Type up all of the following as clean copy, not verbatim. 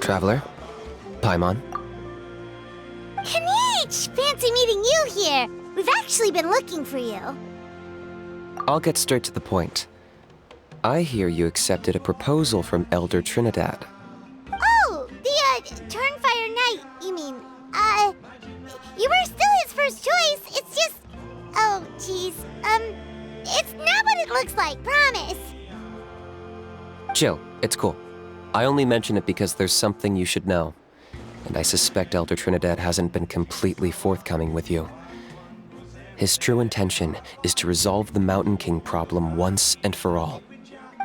Traveler? Paimon? Kinich! Fancy meeting you here. We've actually been looking for you. I'll get straight to the point. I hear you accepted a proposal from Elder Trinidad. Oh, the, Turnfire Knight, you mean. You were still his first choice. It's just... Oh, jeez. It's not what it looks like, promise. Chill, it's cool. I only mention it because there's something you should know. And I suspect Elder Trinidad hasn't been completely forthcoming with you. His true intention is to resolve the Mountain King problem once and for all.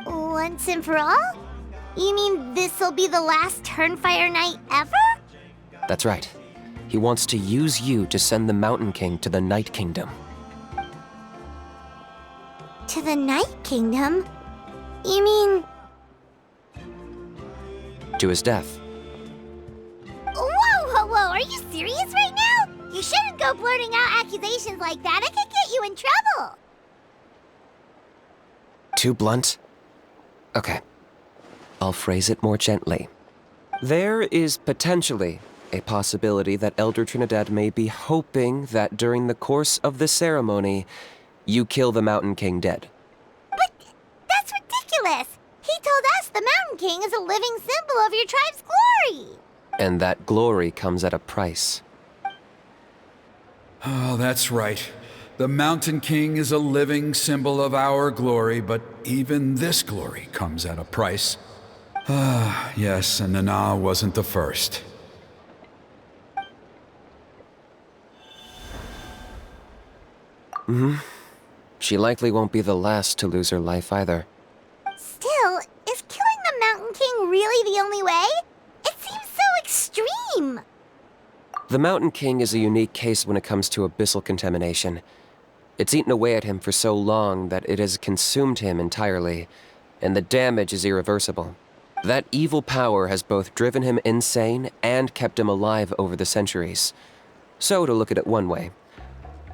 Once and for all? You mean this'll be the last Turnfire Knight ever? That's right. He wants to use you to send the Mountain King to the Night Kingdom. To the Night Kingdom? You mean... To his death. Whoa, are you serious right now? You shouldn't go blurting out accusations like that. It could get you in trouble. Too blunt? Okay. I'll phrase it more gently. There is potentially a possibility that Elder Trinidad may be hoping that during the course of the ceremony, you kill the Mountain King dead. But that's ridiculous. He told us the Mountain King is a living symbol of your tribe's glory. And that glory comes at a price. Oh, that's right. The Mountain King is a living symbol of our glory, but even this glory comes at a price. Ah, yes, and Nana wasn't the first. She likely won't be the last to lose her life either. Still, is killing the Mountain King really the only way? It seems so extreme. The Mountain King is a unique case when it comes to abyssal contamination. It's eaten away at him for so long that it has consumed him entirely, and the damage is irreversible. That evil power has both driven him insane and kept him alive over the centuries. So, to look at it one way,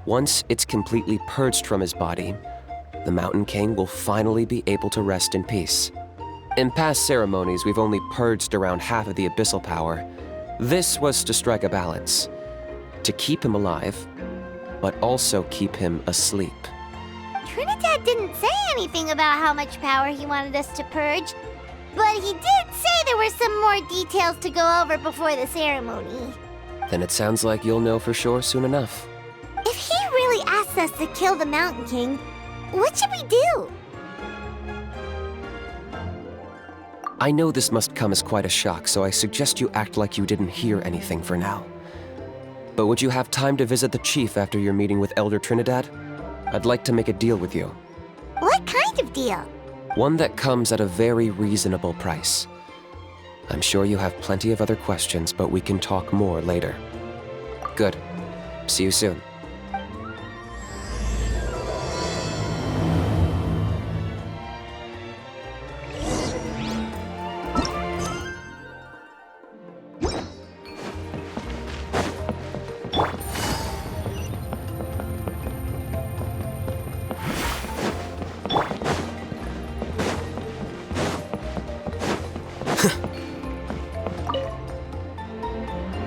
once it's completely purged from his body, the Mountain King will finally be able to rest in peace. In past ceremonies, we've only purged around half of the abyssal power. This was to strike a balance, to keep him alive, but also keep him asleep. Trinidad didn't say anything about how much power he wanted us to purge, but he did say there were some more details to go over before the ceremony. Then it sounds like you'll know for sure soon enough. If he really asks us to kill the Mountain King, what should we do? I know this must come as quite a shock, so I suggest you act like you didn't hear anything for now. But would you have time to visit the chief after your meeting with Elder Trinidad? I'd like to make a deal with you. What kind of deal? One that comes at a very reasonable price. I'm sure you have plenty of other questions, but we can talk more later. Good. See you soon.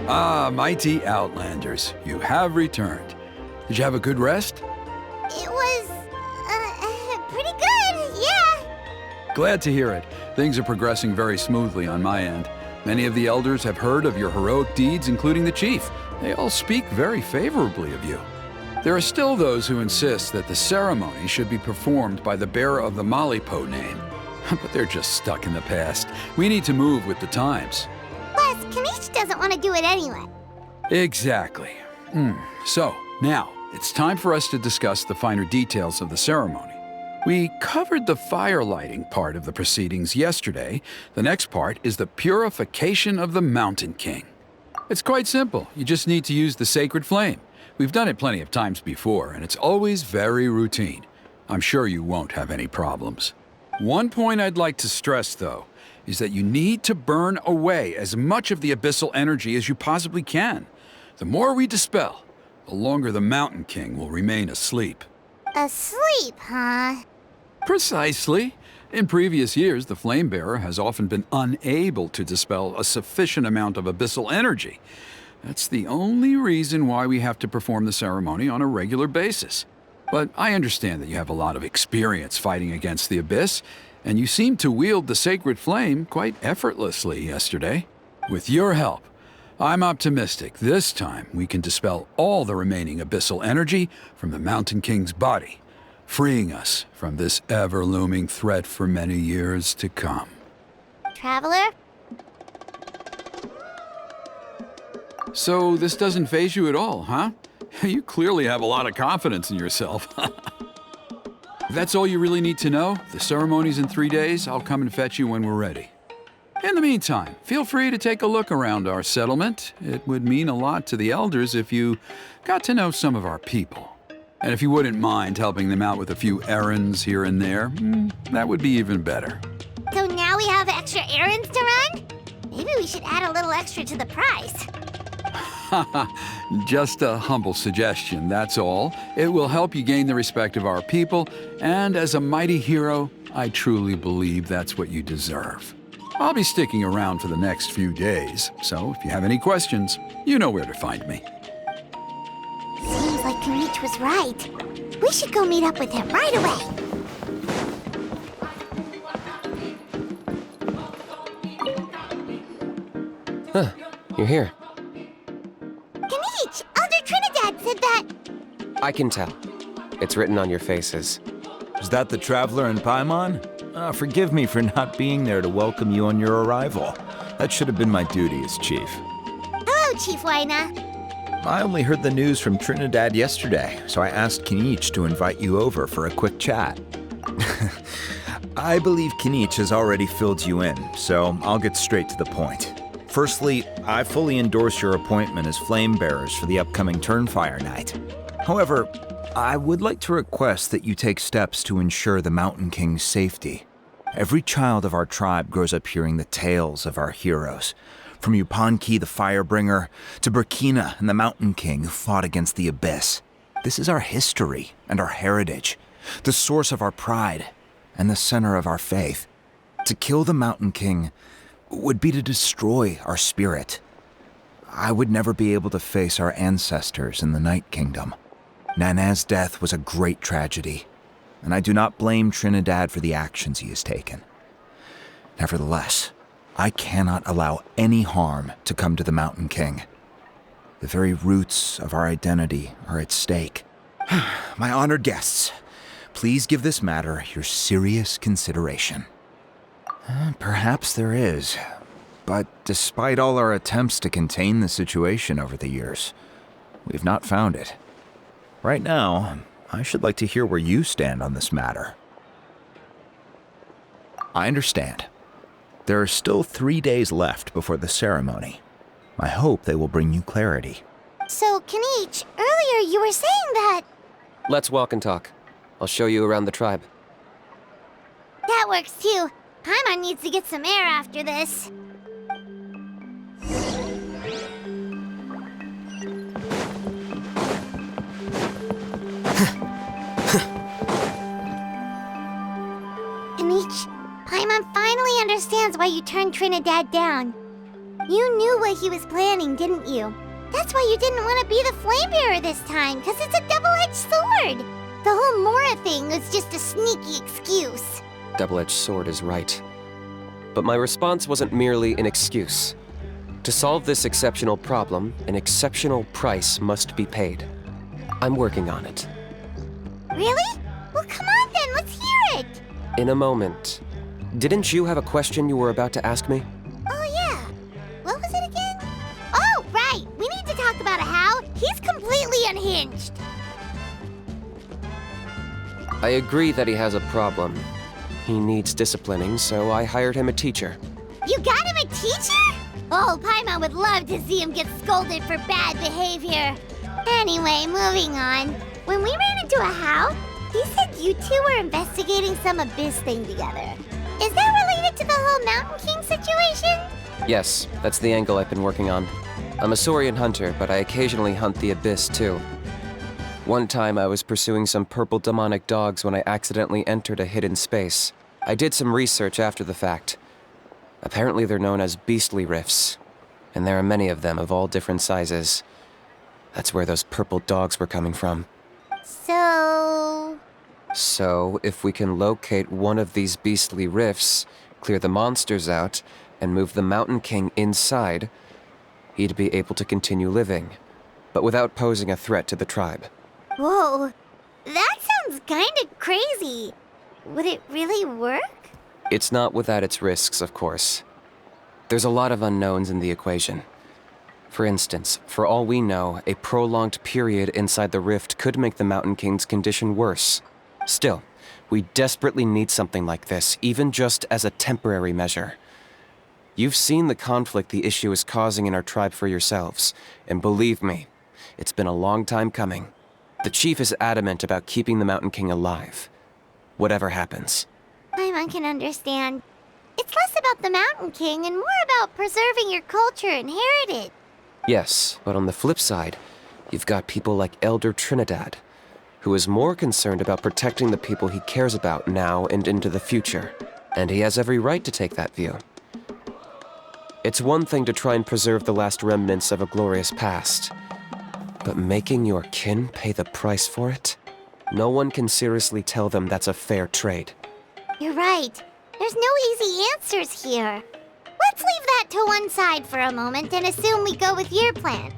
Ah, mighty Outlanders, you have returned. Did you have a good rest? It was, pretty good, yeah. Glad to hear it. Things are progressing very smoothly on my end. Many of the elders have heard of your heroic deeds, including the chief. They all speak very favorably of you. There are still those who insist that the ceremony should be performed by the bearer of the Malipo name. But they're just stuck in the past. We need to move with the times. Plus, Kinich doesn't want to do it anyway. Exactly. So, now, it's time for us to discuss the finer details of the ceremony. We covered the fire lighting part of the proceedings yesterday. The next part is the purification of the Mountain King. It's quite simple. You just need to use the sacred flame. We've done it plenty of times before, and it's always very routine. I'm sure you won't have any problems. One point I'd like to stress, though, is that you need to burn away as much of the abyssal energy as you possibly can. The more we dispel, the longer the Mountain King will remain asleep. Asleep, huh? Precisely. In previous years, the Flame Bearer has often been unable to dispel a sufficient amount of abyssal energy. That's the only reason why we have to perform the ceremony on a regular basis. But I understand that you have a lot of experience fighting against the Abyss, and you seemed to wield the sacred flame quite effortlessly yesterday. With your help, I'm optimistic this time we can dispel all the remaining abyssal energy from the Mountain King's body, freeing us from this ever-looming threat for many years to come. Traveler? So this doesn't faze you at all, huh? You clearly have a lot of confidence in yourself. If that's all you really need to know, the ceremony's in 3 days. I'll come and fetch you when we're ready. In the meantime, feel free to take a look around our settlement. It would mean a lot to the elders if you got to know some of our people. And if you wouldn't mind helping them out with a few errands here and there, that would be even better. So now we have extra errands to run? Maybe we should add a little extra to the price. Just a humble suggestion, that's all. It will help you gain the respect of our people, and as a mighty hero, I truly believe that's what you deserve. I'll be sticking around for the next few days, so if you have any questions, you know where to find me. Seems like Kinich was right. We should go meet up with him right away. Huh, you're here. Kinich! Elder Trinidad said that... I can tell. It's written on your faces. Is that the Traveler and Paimon? Forgive me for not being there to welcome you on your arrival. That should have been my duty as chief. Hello, Chief Waina. I only heard the news from Trinidad yesterday, so I asked Kinich to invite you over for a quick chat. I believe Kinich has already filled you in, so I'll get straight to the point. Firstly, I fully endorse your appointment as flame bearers for the upcoming Turnfire Night. However, I would like to request that you take steps to ensure the Mountain King's safety. Every child of our tribe grows up hearing the tales of our heroes, from Yupanqui the Firebringer to Burkina and the Mountain King who fought against the Abyss. This is our history and our heritage, the source of our pride and the center of our faith. To kill the Mountain King would be to destroy our spirit. I would never be able to face our ancestors in the Night Kingdom. Nana's death was a great tragedy, and I do not blame Trinidad for the actions he has taken. Nevertheless, I cannot allow any harm to come to the Mountain King. The very roots of our identity are at stake. My honored guests, please give this matter your serious consideration. Perhaps there is, but despite all our attempts to contain the situation over the years, we've not found it. Right now, I should like to hear where you stand on this matter. I understand. There are still 3 days left before the ceremony. I hope they will bring you clarity. So, Kinich, earlier you were saying that... Let's walk and talk. I'll show you around the tribe. That works too. Paimon needs to get some air after this. Kinich, Paimon finally understands why you turned Trinidad down. You knew what he was planning, didn't you? That's why you didn't want to be the flame bearer this time, because it's a double-edged sword. The whole Mora thing was just a sneaky excuse. Double-edged sword is right. But my response wasn't merely an excuse. To solve this exceptional problem, an exceptional price must be paid. I'm working on it. Really? Well, come on then, let's hear it! In a moment. Didn't you have a question you were about to ask me? Oh, yeah. What was it again? Oh, right! We need to talk about how he's completely unhinged. I agree that he has a problem. He needs disciplining, so I hired him a teacher. You got him a teacher? Oh, Paimon would love to see him get scolded for bad behavior. Anyway, moving on. When we ran into a how, he said you two were investigating some Abyss thing together. Is that related to the whole Mountain King situation? Yes, that's the angle I've been working on. I'm a Saurian hunter, but I occasionally hunt the Abyss too. One time I was pursuing some purple demonic dogs when I accidentally entered a hidden space. I did some research after the fact. Apparently they're known as beastly rifts, and there are many of them of all different sizes. That's where those purple dogs were coming from. So... So, if we can locate one of these beastly rifts, clear the monsters out, and move the Mountain King inside, he'd be able to continue living, but without posing a threat to the tribe. Whoa, that sounds kinda crazy. Would it really work? It's not without its risks, of course. There's a lot of unknowns in the equation. For instance, for all we know, a prolonged period inside the rift could make the Mountain King's condition worse. Still, we desperately need something like this, even just as a temporary measure. You've seen the conflict the issue is causing in our tribe for yourselves, and believe me, it's been a long time coming. The chief is adamant about keeping the Mountain King alive, whatever happens. I can understand. It's less about the Mountain King and more about preserving your culture and heritage. Yes, but on the flip side, you've got people like Elder Trinidad, who is more concerned about protecting the people he cares about now and into the future. And he has every right to take that view. It's one thing to try and preserve the last remnants of a glorious past, but making your kin pay the price for it? No one can seriously tell them that's a fair trade. You're right. There's no easy answers here. Let's leave that to one side for a moment and assume we go with your plan.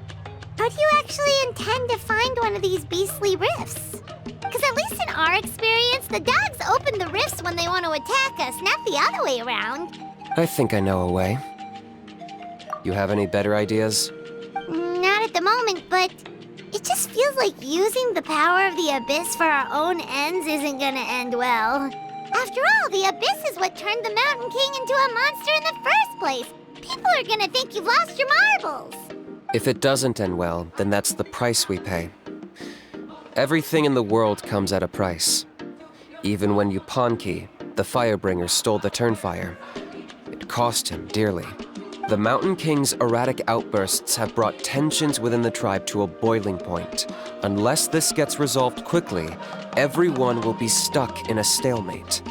How do you actually intend to find one of these beastly rifts? Because at least in our experience, the dogs open the rifts when they want to attack us, not the other way around. I think I know a way. You have any better ideas? Not at the moment, but it just feels like using the power of the Abyss for our own ends isn't gonna end well. After all, the Abyss is what turned the Mountain King into a monster in the first place. People are gonna think you've lost your marbles. If it doesn't end well, then that's the price we pay. Everything in the world comes at a price. Even when Yupanqui, the Firebringer, stole the Turnfire, it cost him dearly. The Mountain King's erratic outbursts have brought tensions within the tribe to a boiling point. Unless this gets resolved quickly, everyone will be stuck in a stalemate.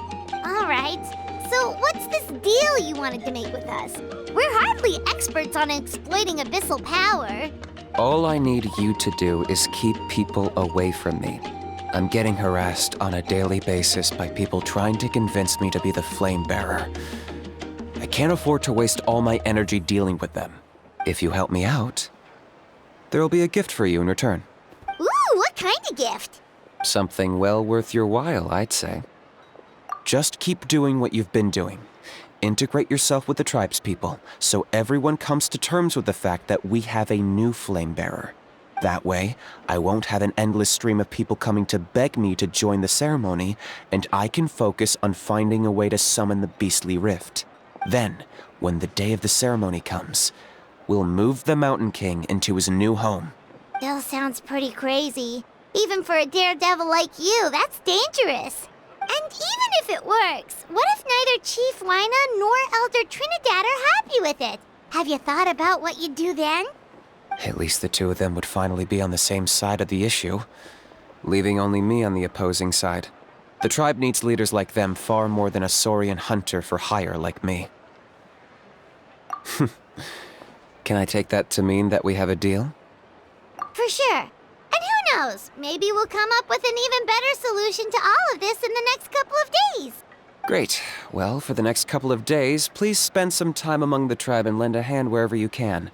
All right, so what's this deal you wanted to make with us? We're hardly experts on exploiting abyssal power. All I need you to do is keep people away from me. I'm getting harassed on a daily basis by people trying to convince me to be the flame bearer. I can't afford to waste all my energy dealing with them. If you help me out, there'll be a gift for you in return. Ooh, what kind of gift? Something well worth your while, I'd say. Just keep doing what you've been doing. Integrate yourself with the tribespeople, so everyone comes to terms with the fact that we have a new flame bearer. That way, I won't have an endless stream of people coming to beg me to join the ceremony, and I can focus on finding a way to summon the beastly rift. Then, when the day of the ceremony comes, we'll move the Mountain King into his new home. Still sounds pretty crazy. Even for a daredevil like you, that's dangerous. And even if it works, what if neither Chief Wina nor Elder Trinidad are happy with it? Have you thought about what you'd do then? At least the two of them would finally be on the same side of the issue, leaving only me on the opposing side. The tribe needs leaders like them far more than a Saurian hunter for hire like me. Can I take that to mean that we have a deal? For sure. And who knows, maybe we'll come up with an even better solution to all of this in the next couple of days. Great. Well, for the next couple of days, please spend some time among the tribe and lend a hand wherever you can.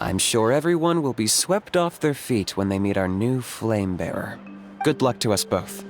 I'm sure everyone will be swept off their feet when they meet our new flame bearer. Good luck to us both.